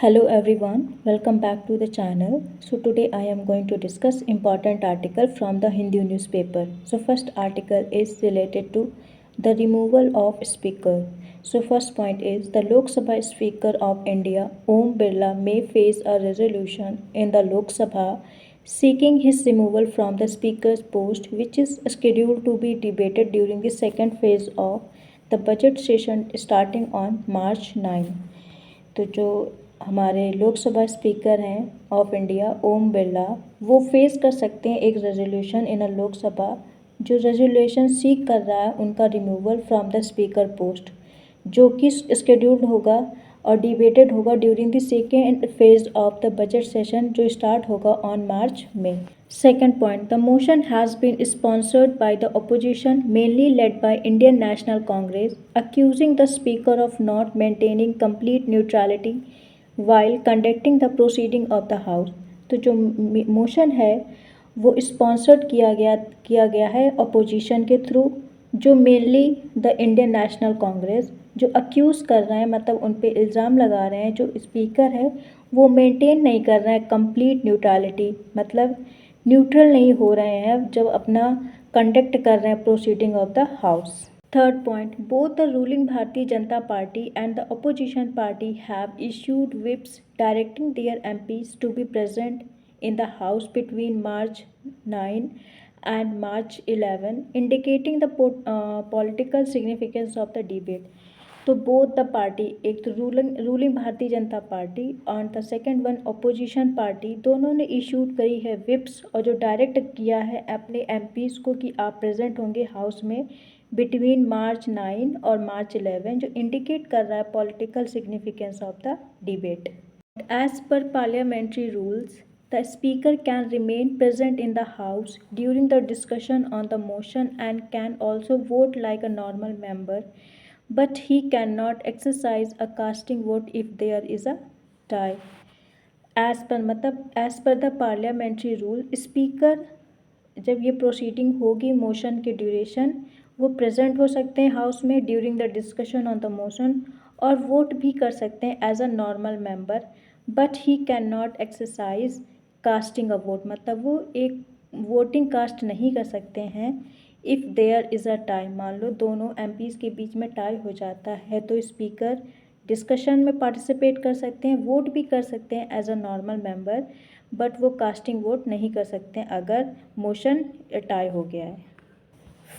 Hello everyone, welcome back to the channel. So today I am going to discuss important article from the Hindu newspaper. So first article is related to the removal of speaker. So first point is the Lok Sabha Speaker of India Om Birla may face a resolution in the Lok Sabha seeking his removal from the speaker's post, which is scheduled to be debated during the second phase of the budget session starting on March 9. तो जो हमारे Lok Sabha speaker हैं of India Om Birla वो face कर सकते हैं एक resolution in अ लोकसभा जो रेजोल्यूशन सीक कर रहा है उनका removal from the speaker post जो कि स्केड्यूल्ड होगा और डिबेटेड होगा during the second phase of the budget session जो स्टार्ट होगा ऑन मार्च में. Second point, the motion has been sponsored by the opposition, mainly led by Indian National Congress, accusing the Speaker of not maintaining complete neutrality while conducting the proceeding of the House. तो जो motion है वो sponsored किया गया है opposition के थ्रू जो mainly the Indian national Congress जो अक्यूज़ कर रहे हैं मतलब उन पे इल्ज़ाम लगा रहे हैं जो स्पीकर है वो मेंटेन नहीं कर रहे हैं कंप्लीट न्यूट्रलिटी मतलब न्यूट्रल नहीं हो रहे हैं जब अपना कंडक्ट कर रहे हैं proceeding of the house. Third point, both the ruling Bharatiya Janata Party and the opposition party have issued whips directing their MPs to be present in the House between March 9 and March 11, indicating the political significance of the debate. तो both the party एक तो ruling Bharatiya Janata party और the second one opposition party दोनों ने issued करी है विप्स और जो डायरेक्ट किया है अपने एमपीज को कि आप प्रेजेंट होंगे हाउस में बिटवीन मार्च 9 और मार्च 11 जो इंडिकेट कर रहा है political significance of the debate. As per parliamentary rules the speaker can remain present in the house during the discussion on the motion and can also vote like a normal member, but he cannot exercise a casting vote if there is a tie. As per the parliamentary rule speaker जब ये proceeding होगी motion के duration वो present हो सकते हैं house में during the discussion on the motion और वोट भी कर सकते हैं as a normal member but he can not exercise casting a vote मतलब वो एक वोटिंग कास्ट नहीं कर सकते हैं if there is a tie. मान लो दोनों एमपीज़ के बीच में टाई हो जाता है तो स्पीकर डिस्कशन में पार्टिसिपेट कर सकते हैं वोट भी कर सकते हैं as a normal member but वो कास्टिंग वोट नहीं कर सकते हैं अगर मोशन टाई हो गया है.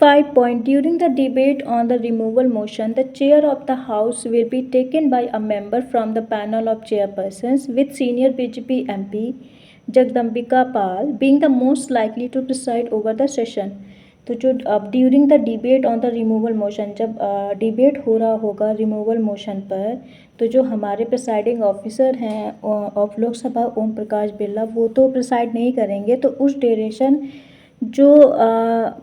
5 point, during the debate on the removal motion, the chair of the House will be taken by a member from the panel of chairpersons, with senior BJP MP Jagdambika Pal being the most likely to preside over the session. तो जो अब during the debate on the removal motion जब debate हो रहा होगा removal motion पर तो जो हमारे प्रिसाइडिंग ऑफिसर हैं ऑफ लोकसभा ओम प्रकाश बिरला वो तो प्रिसाइड नहीं करेंगे तो उस ड्यूरेशन जो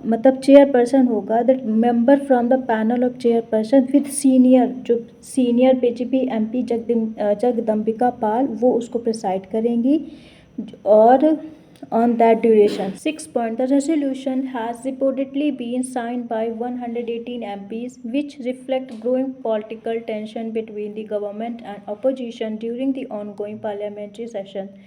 मतलब चेयरपर्सन होगा the member from the panel of chairperson with senior BJP MP Jagdambika Pal वो उसको प्रिसाइड करेंगी और on that duration. 6 point, the resolution has reportedly been signed by 118 MPs which reflect growing political tension between the government and opposition during the ongoing parliamentary session.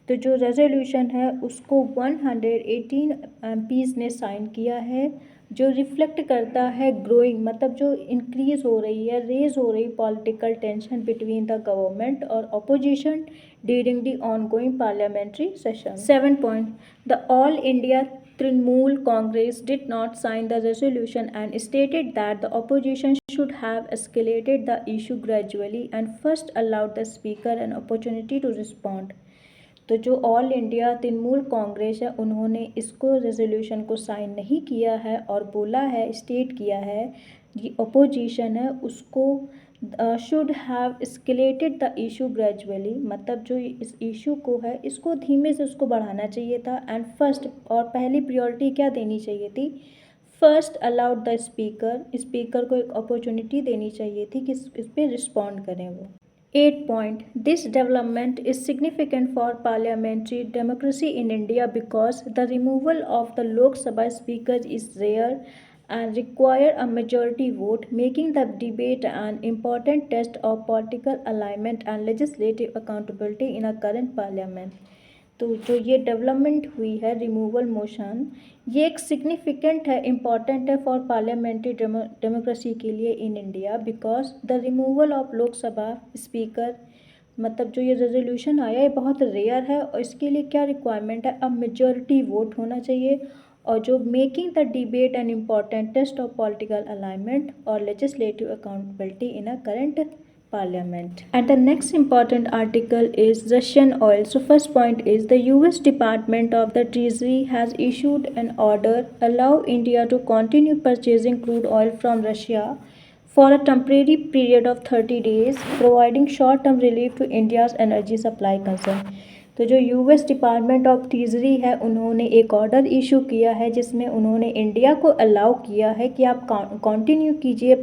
तो जो resolution है उसको 118 MPs ने sign किया है जो रिफ्लेक्ट करता है ग्रोइंग मतलब जो इंक्रीज हो रही है रेज हो रही political tension between the government और opposition during the ongoing parliamentary session. 7 point, the All India Trinamool Congress did not sign the resolution and stated that the opposition should have escalated the issue gradually and first allowed the speaker an opportunity to respond. तो जो all India Trinamool Congress है उन्होंने इसको resolution को sign नहीं किया है और बोला है स्टेट किया है ये अपोजिशन है उसको should have escalated the issue gradually मतलब जो इस इशू को है इसको धीमे से उसको बढ़ाना चाहिए था एंड फर्स्ट और पहली प्रायोरिटी क्या देनी चाहिए थी फर्स्ट अलाउड द स्पीकर को एक अपॉर्चुनिटी देनी चाहिए थी कि इस पर रिस्पॉन्ड करें वो. 8 point, this development is significant for parliamentary democracy in India because the removal of the Lok Sabha speaker is rare and require a majority vote, making the debate an important test of political alignment and legislative accountability in a current parliament. तो जो ये development हुई है removal motion, ये एक significant है, important है for parliamentary democracy के लिए in India, because the removal of Lok Sabha speaker, मतलब जो ये रेजोल्यूशन आया है बहुत रेयर है, और इसके लिए क्या रिक्वायरमेंट है, अब मेजॉरिटी वोट होना चाहिए, और जो making the debate an important test of political alignment और legislative accountability in a current parliament. And the next important article is Russian oil. So first point is the US Department of the Treasury has issued an order allow India to continue purchasing crude oil from Russia for a temporary period of 30 days, providing short-term relief to India's energy supply concern. तो जो US department of treasury है, उन्होंने एक order issue किया है जिसमें उन्होंने India को अलाउ किया है कि आप कंटिन्यू कीजिए,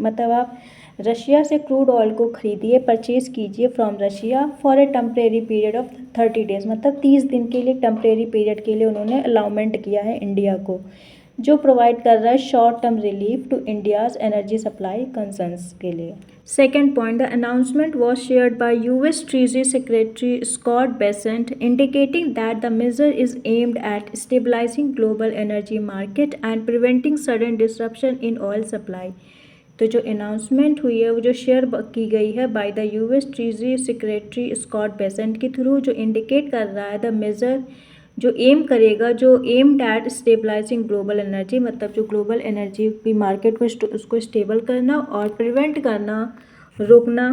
मतलब आप रशिया से क्रूड ऑयल को खरीदिए, परचेज़ कीजिए from Russia for a temporary period of 30 days, मतलब 30 दिन के लिए टेम्परेरी पीरियड के लिए उन्होंने अलाउमेंट किया है इंडिया को, जो प्रोवाइड कर रहा है short term relief to India's energy supply concerns के लिए. Second point, the announcement was shared by US Treasury Secretary Scott Bessent, indicating that the measure is aimed at stabilizing global energy market and preventing sudden disruption in oil supply. तो जो announcement हुई है वो जो share की गई है by the US treasury secretary Scott Bessent के थ्रू, जो इंडिकेट कर रहा है द मेजर जो एम करेगा, जो aimed at stabilising global energy, मतलब जो ग्लोबल एनर्जी की मार्केट को उसको स्टेबल करना और प्रिवेंट करना, रोकना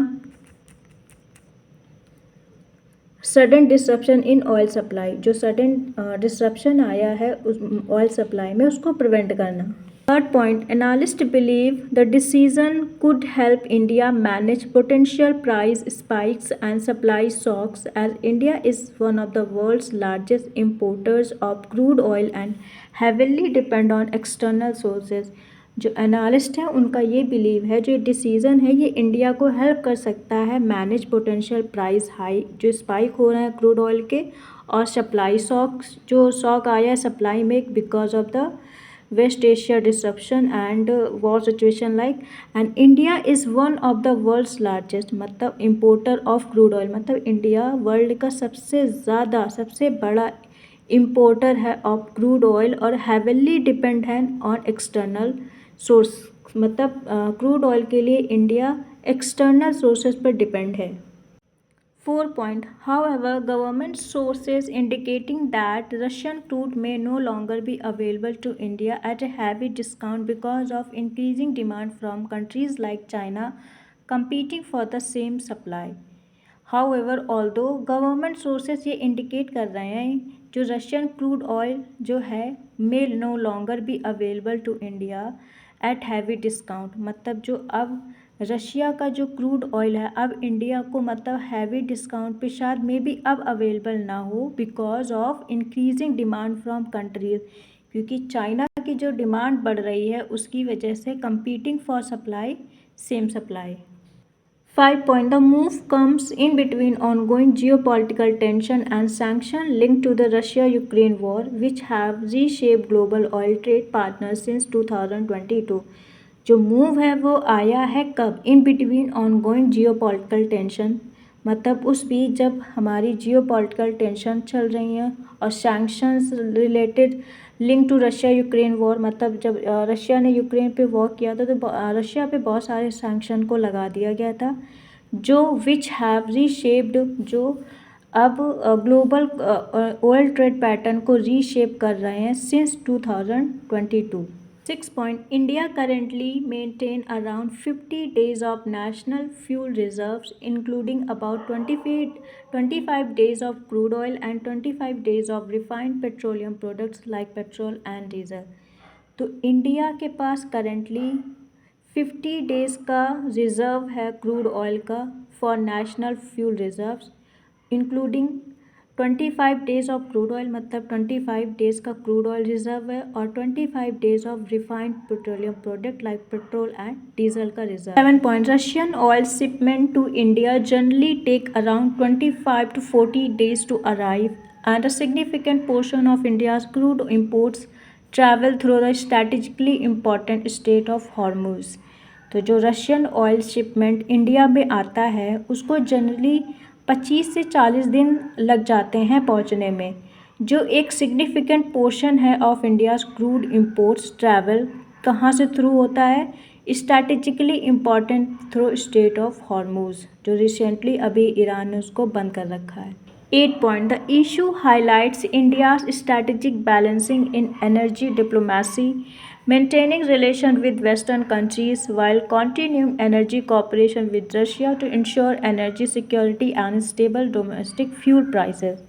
sudden disruption in oil supply, जो सडन डिसरप्शन आया है उस ऑयल सप्लाई में, उसको प्रिवेंट करना. Third point, analysts believe the decision could help India manage potential price spikes and supply shocks, as India is one of the world's largest importers of crude oil and heavily depend on external sources. जो analyst हैं उनका ये believe है, जो decision है ये India को help कर सकता है मैनेज पोटेंशियल प्राइस हाई जो स्पाइक हो रहे हैं क्रूड ऑयल के, और सप्लाई शॉक्स, जो शॉक आया है सप्लाई में because of the West Asia disruption and war situation like. And India is one of the world's largest, मतलब importer of crude oil, मतलब इंडिया वर्ल्ड का सबसे ज़्यादा सबसे बड़ा इम्पोर्टर है ऑफ क्रूड ऑयल, और हैविली डिपेंड है ऑन एक्सटर्नल सोर्स, मतलब क्रूड ऑयल के लिए इंडिया एक्सटर्नल सोर्सेज पर डिपेंड है. 4 point, however, government sources indicating that Russian crude may no longer be available to India at a heavy discount because of increasing demand from countries like China competing for the same supply. However, although government sources ये indicate कर रहे हैं जो Russian crude oil जो है may no longer be available to India at heavy discount, मतलब जो अब रशिया का जो क्रूड ऑयल है अब इंडिया को मतलब हैवी डिस्काउंट पे शायद मे बी अब अवेलेबल ना हो, because of increasing demand from countries, क्योंकि चाइना की जो डिमांड बढ़ रही है उसकी वजह से competing for supply same supply. 5 point, the move comes in between ongoing geopolitical tension and sanction linked to the Russia-Ukraine war, which have reshaped global oil trade partners since 2022. जो move है वो आया है कब, in between ongoing geopolitical tension, मतलब उस बीच जब हमारी जियोपॉलिटिकल टेंशन चल रही हैं और sanctions related link to Russia Ukraine war, मतलब जब रशिया ने यूक्रेन पे वॉर किया था तो रशिया पे बहुत सारे सैंक्शन को लगा दिया गया था, जो विच हैव रीशेप्ड, जो अब ग्लोबल ऑयल ट्रेड पैटर्न को रीशेप कर रहे हैं since 2022. 6 point, India currently maintain around 50 days of national fuel reserves, including about 25 days of crude oil and 25 days of refined petroleum products like petrol and diesel. तो India के पास currently 50 days का reserve है crude oil का for national fuel reserves, including 25 days of crude oil, मतलब 25 days का crude oil reserve है, और 25 days of refined petroleum product like petrol and diesel का reserve. 7 point, Russian oil shipment to India generally take around 25 to 40 days to arrive, and a significant portion of India's crude imports travel through the strategically important Strait of Hormuz। तो जो Russian oil shipment India में आता है उसको generally 25 से 40 दिन लग जाते हैं पहुंचने में। जो एक सिग्निफिकेंट पोर्शन है of India's crude imports travel कहाँ से थ्रू होता है, strategically important through straight of Hormuz, जो रिसेंटली अभी ईरान ने उसको बंद कर रखा है। 8 point, the issue highlights India's strategic balancing in energy diplomacy, maintaining relations with Western countries while continuing energy cooperation with Russia to ensure energy security and stable domestic fuel prices।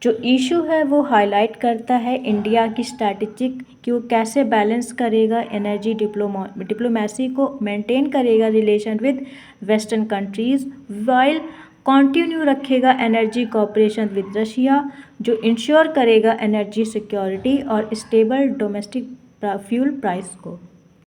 जो issue है वो highlight करता है India की strategic कि वो कैसे balance करेगा एनर्जी डिप्लोमेसी को, मेंटेन करेगा relation with western countries while continue रखेगा एनर्जी कोऑपरेशन विद रशिया, जो इंश्योर करेगा एनर्जी सिक्योरिटी और स्टेबल डोमेस्टिक फ्यूल प्राइस को।